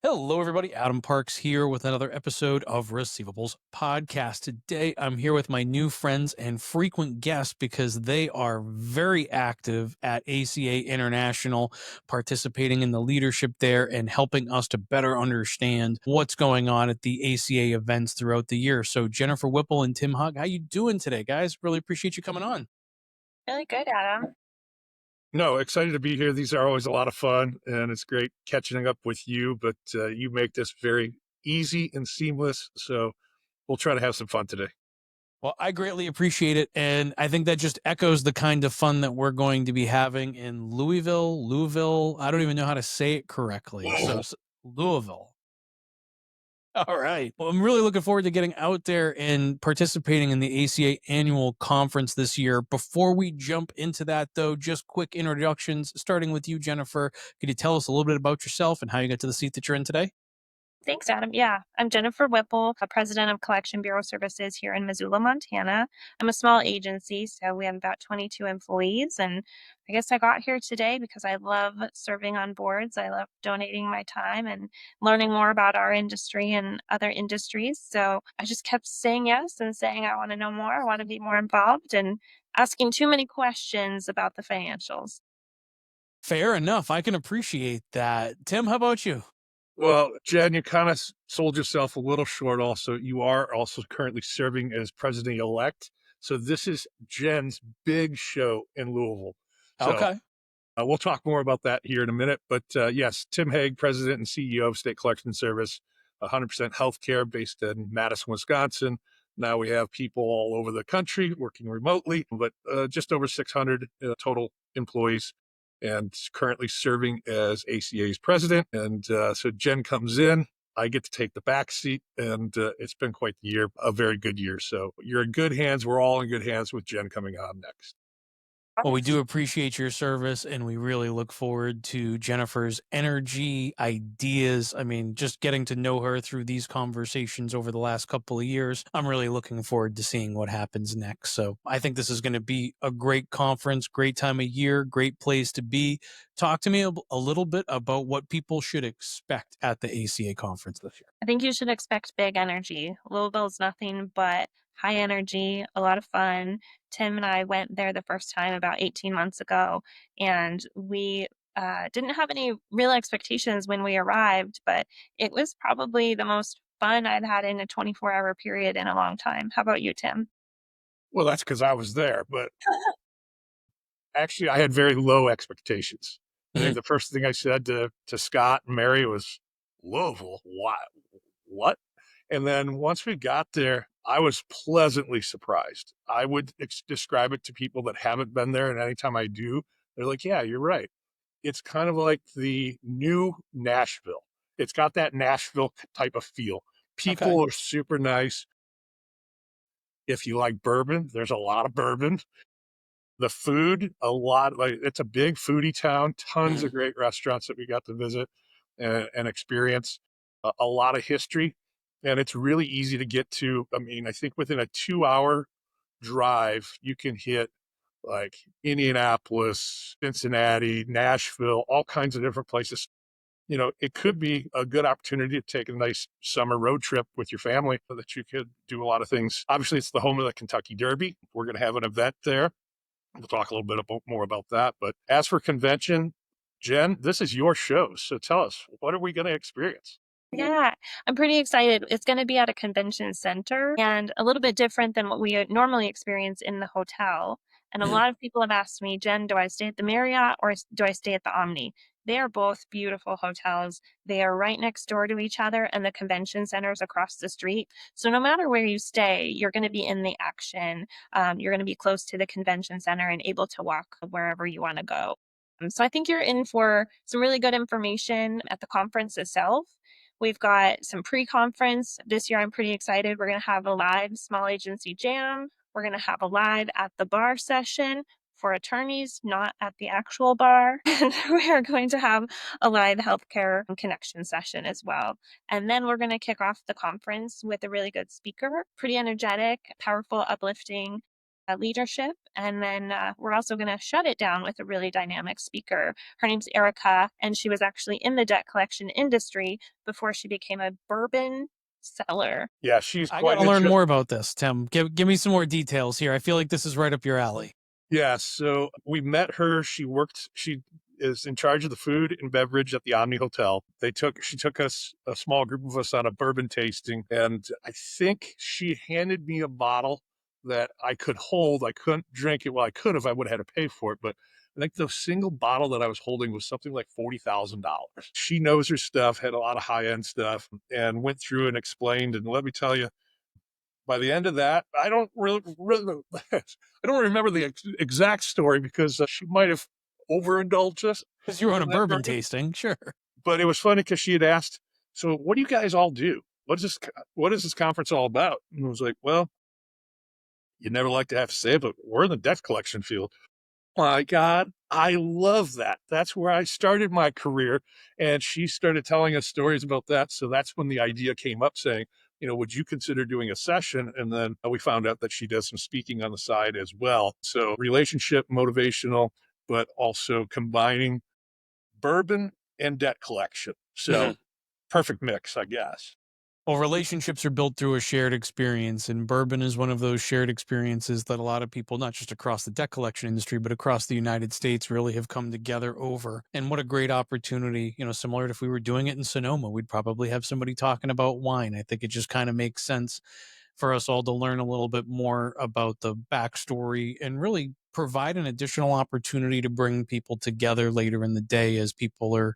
Hello, everybody. Adam Parks here with another episode of Receivables Podcast. Today, I'm here with my new friends and frequent guests because they are very active at ACA International, participating in the leadership there and helping us to better understand what's going on at the ACA events throughout the year. So, Jennifer Whipple and Tim Haag, how you doing today, guys? Really appreciate you coming on. Really good, Adam. No, excited to be here. These are always a lot of fun, and it's great catching up with you, but you make this very easy and seamless, so we'll try to have some fun today. Well, I greatly appreciate it, and I think that just echoes the kind of fun that we're going to be having in Louisville. I don't even know how to say it correctly. So Louisville. All right. Well, I'm really looking forward to getting out there and participating in the ACA annual conference this year. Before we jump into that, though, just quick introductions, starting with you, Jennifer. Could you tell us a little bit about yourself and how you got to the seat that you're in today? Thanks, Adam. Yeah, I'm Jennifer Whipple, President of Collection Bureau Services here in Missoula, Montana. I'm a small agency, so we have about 22 employees. And I guess I got here today because I love serving on boards. I love donating my time and learning more about our industry and other industries. So I just kept saying yes and saying I want to know more, I want to be more involved, and asking too many questions about the financials. Fair enough. I can appreciate that. Tim, how about you? Well, Jen, you kind of sold yourself a little short also. You are also currently serving as President-Elect. So this is Jen's big show in Louisville. So, Okay. we'll talk more about that here in a minute. But yes, Tim Haag, President and CEO of State Collection Service, 100% healthcare based in Madison, Wisconsin. Now we have people all over the country working remotely, but just over 600 total employees, and currently serving as ACA's president. And so Jen comes in, I get to take the back seat, and it's been quite the year, a very good year. So you're in good hands. We're all in good hands with Jen coming on next. Well, we do appreciate your service, and we really look forward to Jennifer's energy, ideas. I mean, just getting to know her through these conversations over the last couple of years. I'm really looking forward to seeing what happens next. So I think this is going to be a great conference, great time of year, great place to be. Talk to me a little bit about what people should expect at the ACA conference this year. I think you should expect big energy. Louisville's nothing but high energy, a lot of fun. Tim and I went there the first time about 18 months ago, and we didn't have any real expectations when we arrived, but it was probably the most fun I'd had in a 24-hour period in a long time. How about you, Tim? Well, that's because I was there, but actually I had very low expectations. I think the first thing I said to Scott and Mary was, Louisville, what? And then once we got there, I was pleasantly surprised. I would describe it to people that haven't been there, and anytime I do, they're like, yeah, you're right. It's kind of like the new Nashville. It's got that Nashville type of feel. People are super nice. If you like bourbon, there's a lot of bourbon. The food, it's a big foodie town, tons of great restaurants that we got to visit and experience, a lot of history, and it's really easy to get to. I mean, I think within a 2-hour drive, you can hit like Indianapolis, Cincinnati, Nashville, all kinds of different places. You know, it could be a good opportunity to take a nice summer road trip with your family so that you could do a lot of things. Obviously, it's the home of the Kentucky Derby. We're going to have an event there. We'll talk a little bit more about that. But as for convention, Jen, this is your show. So tell us, what are we going to experience? Yeah, I'm pretty excited. It's going to be at a convention center and a little bit different than what we normally experience in the hotel. And a lot of people have asked me, Jen, do I stay at the Marriott or do I stay at the Omni? They are both beautiful hotels. They are right next door to each other, and the convention center is across the street. So no matter where you stay, you're going to be in the action. You're going to be close to the convention center and able to walk wherever you want to go. So I think you're in for some really good information at the conference itself. We've got some pre-conference. This year, I'm pretty excited. We're going to have a live small agency jam. We're going to have a live at the bar session for attorneys, not at the actual bar. And we are going to have a live healthcare connection session as well. And then we're going to kick off the conference with a really good speaker, pretty energetic, powerful, uplifting. leadership. And then we're also going to shut it down with a really dynamic speaker. Her name's Erica, and she was actually in the debt collection industry before she became a bourbon seller. Yeah, she's I quite got to learn more about this, Tim. Give me some more details here. I feel like this is right up your alley. Yeah, so we met her. She is in charge of the food and beverage at the Omni Hotel. She took us, a small group of us, on a bourbon tasting, and I think she handed me a bottle that I could hold. I couldn't drink it. Well, I could have. I would have had to pay for it, but I think the single bottle that I was holding was something like $40,000. She knows her stuff, had a lot of high-end stuff, and went through and explained. And let me tell you, by the end of that, I don't really I don't remember the exact story because she might have overindulged us. Because you were on a bourbon tasting, sure. But it was funny because she had asked, "So what do you guys all do? What is this conference all about?" And I was like, "Well, you never like to have to say it, but we're in the debt collection field." My God, I love that. That's where I started my career. And she started telling us stories about that. So that's when the idea came up, saying, would you consider doing a session? And then we found out that she does some speaking on the side as well. So relationship, motivational, but also combining bourbon and debt collection. So perfect mix, I guess. Well, relationships are built through a shared experience, and bourbon is one of those shared experiences that a lot of people, not just across the debt collection industry, but across the United States, really have come together over. And what a great opportunity, similar to if we were doing it in Sonoma, we'd probably have somebody talking about wine. I think it just kind of makes sense for us all to learn a little bit more about the backstory and really provide an additional opportunity to bring people together later in the day as people are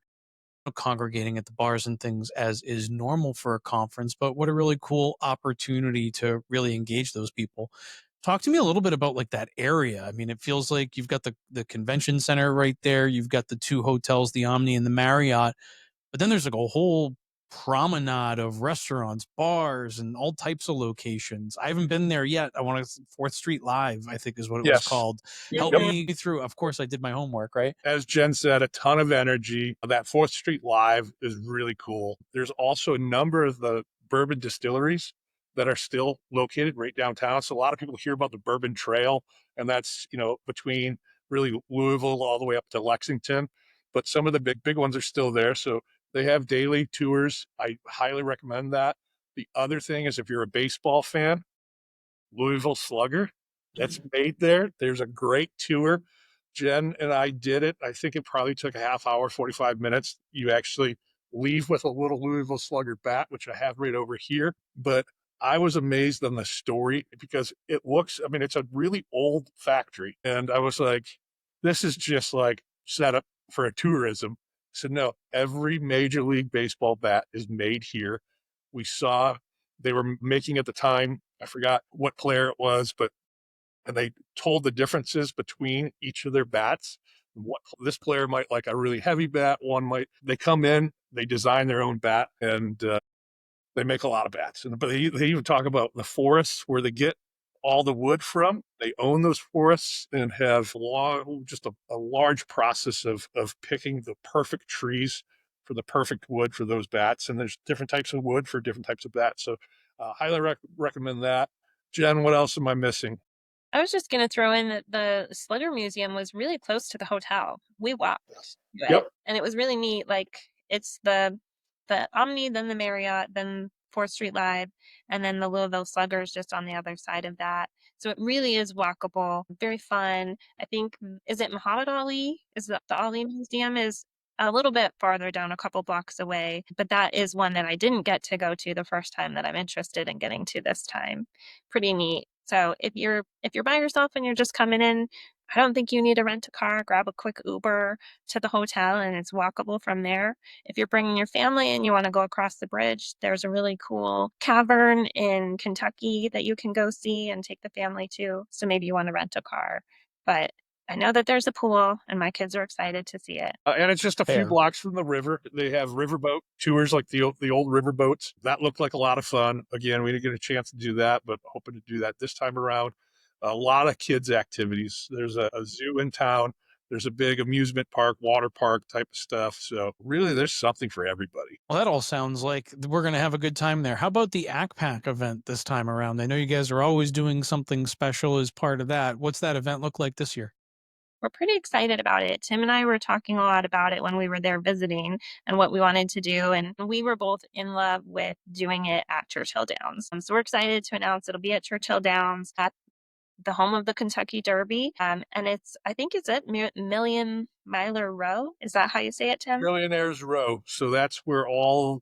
congregating at the bars and things, as is normal for a conference. But what a really cool opportunity to really engage those people. Talk to me a little bit about like that area. I mean, it feels like you've got the convention center right there. You've got the two hotels, the Omni and the Marriott, but then there's like a whole promenade of restaurants, bars, and all types of locations. I haven't been there yet. I want to 4th Street Live, I think is what it was called. Help me through. Of course, I did my homework, right? As Jen said, a ton of energy. That 4th Street Live is really cool. There's also a number of the bourbon distilleries that are still located right downtown. So a lot of people hear about the Bourbon Trail, and that's, between really Louisville all the way up to Lexington. But some of the big ones are still there. So they have daily tours. I highly recommend that. The other thing is, if you're a baseball fan, Louisville Slugger, that's made there. There's a great tour. Jen and I did it. I think it probably took a half hour, 45 minutes. You actually leave with a little Louisville Slugger bat, which I have right over here. But I was amazed on the story because it's a really old factory. And I was like, this is just like set up for a tourism. So no, every Major League Baseball bat is made here. We saw they were making at the time, I forgot what player it was, and they told the differences between each of their bats. What this player might like a really heavy bat, they come in, they design their own bat, and they make a lot of bats. But they even talk about the forests where they get all the wood from. They own those forests and have a large process of picking the perfect trees for the perfect wood for those bats. And there's different types of wood for different types of bats. So highly recommend that. Jen, what else am I missing? I was just going to throw in that the Slugger Museum was really close to the hotel. We walked. Yep. And it was really neat. Like, it's the Omni, then the Marriott, then 4th Street Live, and then the Louisville Sluggers just on the other side of that. So it really is walkable, very fun. I think, is it Muhammad Ali? Is the Ali Museum is a little bit farther down, a couple blocks away, but that is one that I didn't get to go to the first time that I'm interested in getting to this time. Pretty neat. So if you're by yourself and you're just coming in, I don't think you need to rent a car. Grab a quick Uber to the hotel and it's walkable from there. If you're bringing your family and you want to go across the bridge, there's a really cool cavern in Kentucky that you can go see and take the family to. So maybe you want to rent a car. But I know that there's a pool and my kids are excited to see it. And it's just a few blocks from the river. They have riverboat tours, like the old riverboats. That looked like a lot of fun. Again, we didn't get a chance to do that, but hoping to do that this time around. A lot of kids activities. There's a zoo in town There's a big amusement park, water park type of stuff. So really, there's something for everybody. Well, that all sounds like we're going to have a good time there. How about the ACPAC event this time around? I know you guys are always doing something special as part of that. What's that event look like this year? We're pretty excited about it. Tim and I were talking a lot about it when we were there visiting and what we wanted to do. And we were both in love with doing it at Churchill Downs. So we're excited to announce it'll be at Churchill Downs at the home of the Kentucky Derby. And I think it's at Million Miler Row. Is that how you say it, Tim? Millionaires Row. So that's where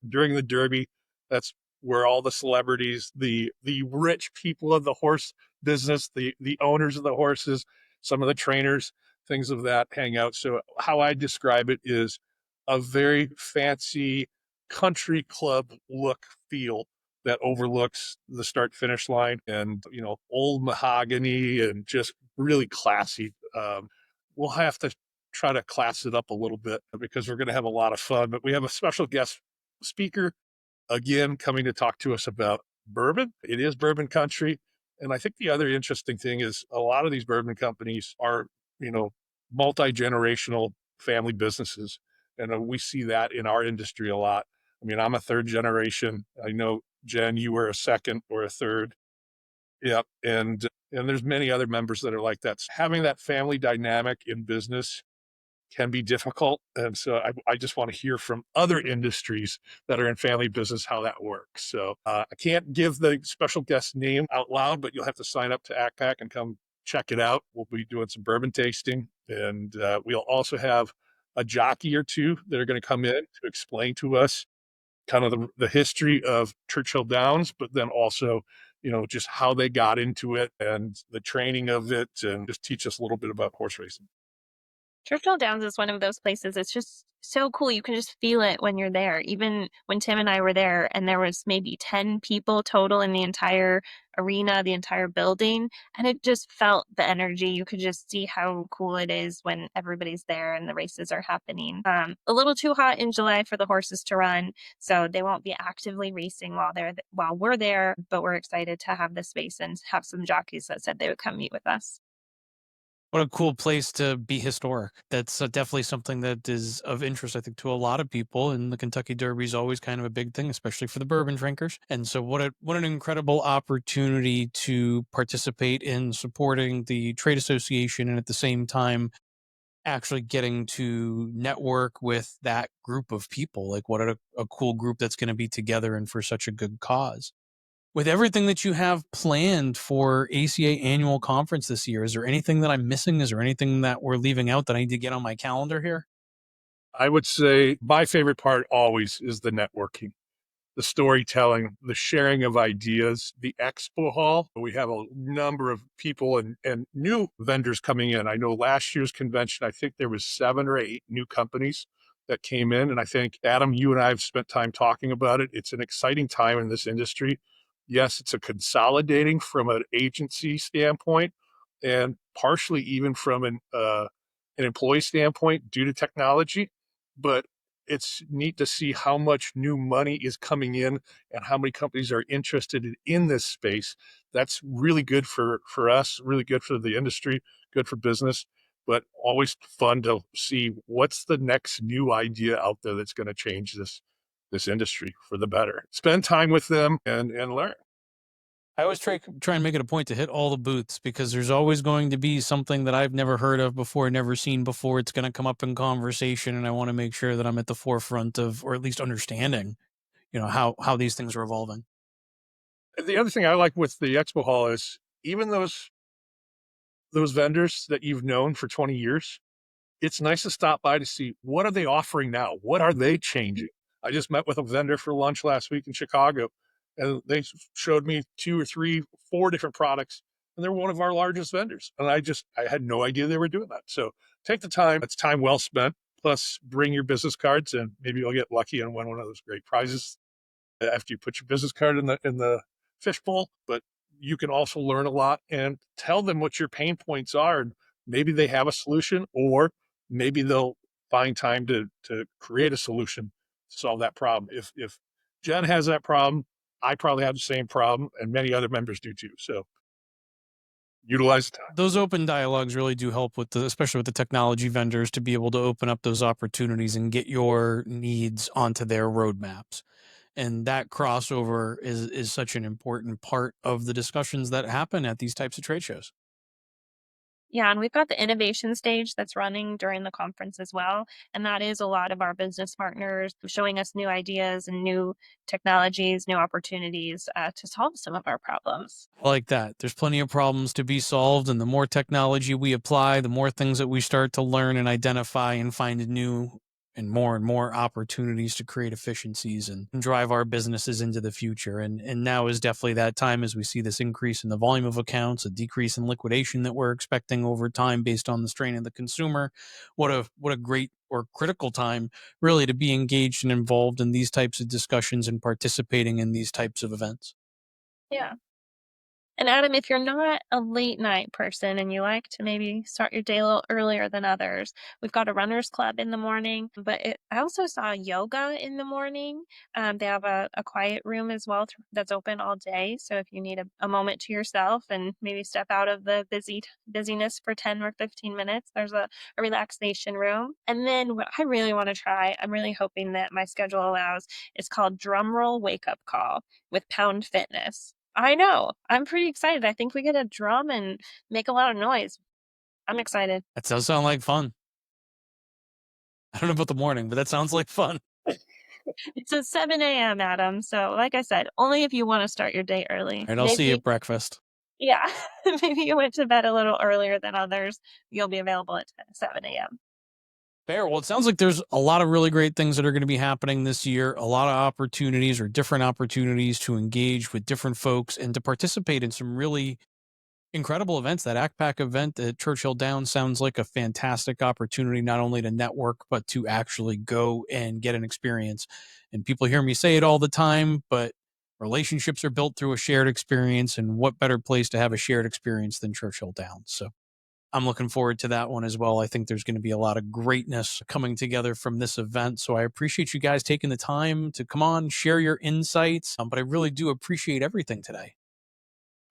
during the Derby, that's where all the celebrities, the rich people of the horse business, the owners of the horses, some of the trainers, things of that hang out. So how I describe it is a very fancy country club look feel that overlooks the start finish line and, old mahogany and just really classy. We'll have to try to class it up a little bit because we're going to have a lot of fun, but we have a special guest speaker again coming to talk to us about bourbon. It is bourbon country. And I think the other interesting thing is a lot of these bourbon companies are, multi-generational family businesses. And we see that in our industry a lot. I mean, I'm a third generation. I know, Jen, you were a second or a third. Yep. And there's many other members that are like that. So having that family dynamic in business can be difficult. And so I just want to hear from other industries that are in family business how that works. So I can't give the special guest name out loud, but you'll have to sign up to ACPAC and come check it out. We'll be doing some bourbon tasting, and we'll also have a jockey or two that are going to come in to explain to us kind of the history of Churchill Downs, but then also, just how they got into it and the training of it, and just teach us a little bit about horse racing. Churchill Downs is one of those places. It's just so cool. You can just feel it when you're there. Even when Tim and I were there and there was maybe 10 people total in the entire arena, the entire building, and it just felt the energy. You could just see how cool it is when everybody's there and the races are happening. A little too hot in July for the horses to run, so they won't be actively racing while we're there, but we're excited to have the space and have some jockeys that said they would come meet with us. What a cool place to be historic. That's definitely something that is of interest, I think, to a lot of people. And the Kentucky Derby is always kind of a big thing, especially for the bourbon drinkers. And so what an incredible opportunity to participate in supporting the trade association and at the same time actually getting to network with that group of people. Like what a cool group that's going to be together and for such a good cause. With everything that you have planned for ACA annual conference this year, is there anything that I'm missing? Is there anything that we're leaving out that I need to get on my calendar here? I would say my favorite part always is the networking, the storytelling, the sharing of ideas, the expo hall. We have a number of people and new vendors coming in. I know last year's convention, I think there was 7 or 8 new companies that came in. And I think, Adam, you and I have spent time talking about it. It's an exciting time in this industry. Yes, it's a consolidating from an agency standpoint and partially even from an employee standpoint due to technology. But it's neat to see how much new money is coming in and how many companies are interested in this space. That's really good for us, really good for the industry, good for business, but always fun to see what's the next new idea out there that's going to change this industry for the better. Spend time with them and learn. I always try and make it a point to hit all the booths because there's always going to be something that I've never heard of before, never seen before. It's going to come up in conversation, and I want to make sure that I'm at the forefront of, or at least understanding, how these things are evolving. The other thing I like with the expo hall is even those vendors that you've known for 20 years, it's nice to stop by to see what are they offering now? What are they changing? I just met with a vendor for lunch last week in Chicago, and they showed me 2 or 3, 4 different products, and they're one of our largest vendors. And I had no idea they were doing that. So take the time. It's time well spent. Plus, bring your business cards, and maybe you'll get lucky and win one of those great prizes after you put your business card in the fishbowl. But you can also learn a lot and tell them what your pain points are. And maybe they have a solution, or maybe they'll find time to create a solution to solve that problem. If Jen has that problem, I probably have the same problem, and many other members do too. So utilize the time. Those open dialogues really do help especially with the technology vendors, to be able to open up those opportunities and get your needs onto their roadmaps. And that crossover is such an important part of the discussions that happen at these types of trade shows. Yeah, and we've got the innovation stage that's running during the conference as well. And that is a lot of our business partners showing us new ideas and new technologies, new opportunities to solve some of our problems. I like that. There's plenty of problems to be solved. And the more technology we apply, the more things that we start to learn and identify and find new and more opportunities to create efficiencies and drive our businesses into the future. And now is definitely that time, as we see this increase in the volume of accounts, a decrease in liquidation that we're expecting over time based on the strain of the consumer. What a great or critical time really to be engaged and involved in these types of discussions and participating in these types of events. Yeah. And Adam, if you're not a late night person and you like to maybe start your day a little earlier than others, we've got a runners club in the morning, but I also saw yoga in the morning. They have a quiet room as well that's open all day. So if you need a moment to yourself and maybe step out of the busyness for 10 or 15 minutes, there's a relaxation room. And then what I really want to try, I'm really hoping that my schedule allows, is called Drumroll Wake Up Call with Pound Fitness. I know. I'm pretty excited. I think we get a drum and make a lot of noise. I'm excited. That does sound like fun. I don't know about the morning, but that sounds like fun. It's at 7 a.m., Adam. So like I said, only if you want to start your day early. All right, I'll see you at breakfast. Yeah. Maybe you went to bed a little earlier than others. You'll be available at 7 a.m. Fair. Well, it sounds like there's a lot of really great things that are going to be happening this year, a lot of opportunities or different opportunities to engage with different folks and to participate in some really incredible events. That ACPAC event at Churchill Downs sounds like a fantastic opportunity, not only to network, but to actually go and get an experience. And people hear me say it all the time, but relationships are built through a shared experience, and what better place to have a shared experience than Churchill Downs? So I'm looking forward to that one as well. I think there's going to be a lot of greatness coming together from this event. So I appreciate you guys taking the time to come on, share your insights. But I really do appreciate everything today.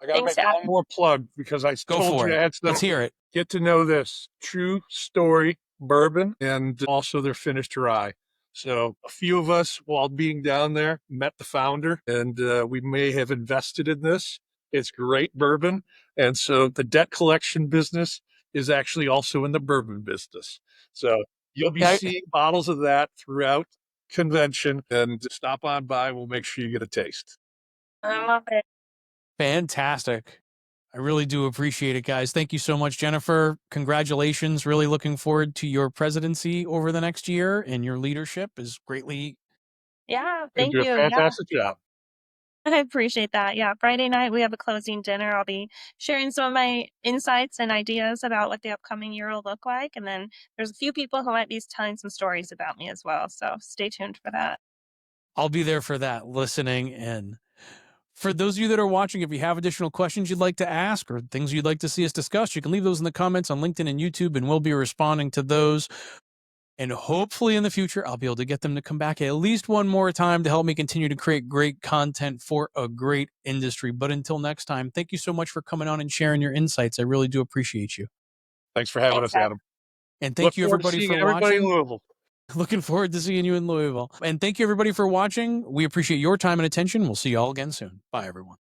I got to make one more plug because I told you I had some. Let's hear it. Get to know this True Story Bourbon and also their finished rye. So a few of us, while being down there, met the founder, and we may have invested in this. It's great bourbon. And so the debt collection business is actually also in the bourbon business. So you'll be seeing bottles of that throughout convention, and stop on by. We'll make sure you get a taste. I love it. Fantastic. I really do appreciate it, guys. Thank you so much, Jennifer. Congratulations. Really looking forward to your presidency over the next year, and your leadership is greatly. Yeah, thank you. You do a fantastic job. I appreciate that. Yeah, Friday night we have a closing dinner. I'll be sharing some of my insights and ideas about what the upcoming year will look like. And then there's a few people who might be telling some stories about me as well. So stay tuned for that. I'll be there for that, listening in. For those of you that are watching, if you have additional questions you'd like to ask or things you'd like to see us discuss, you can leave those in the comments on LinkedIn and YouTube, and we'll be responding to those. And hopefully in the future, I'll be able to get them to come back at least one more time to help me continue to create great content for a great industry. But until next time, thank you so much for coming on and sharing your insights. I really do appreciate you. Thanks for having us, Adam. And thank you, everybody, for watching. In Louisville. Looking forward to seeing you in Louisville. And thank you, everybody, for watching. We appreciate your time and attention. We'll see you all again soon. Bye, everyone.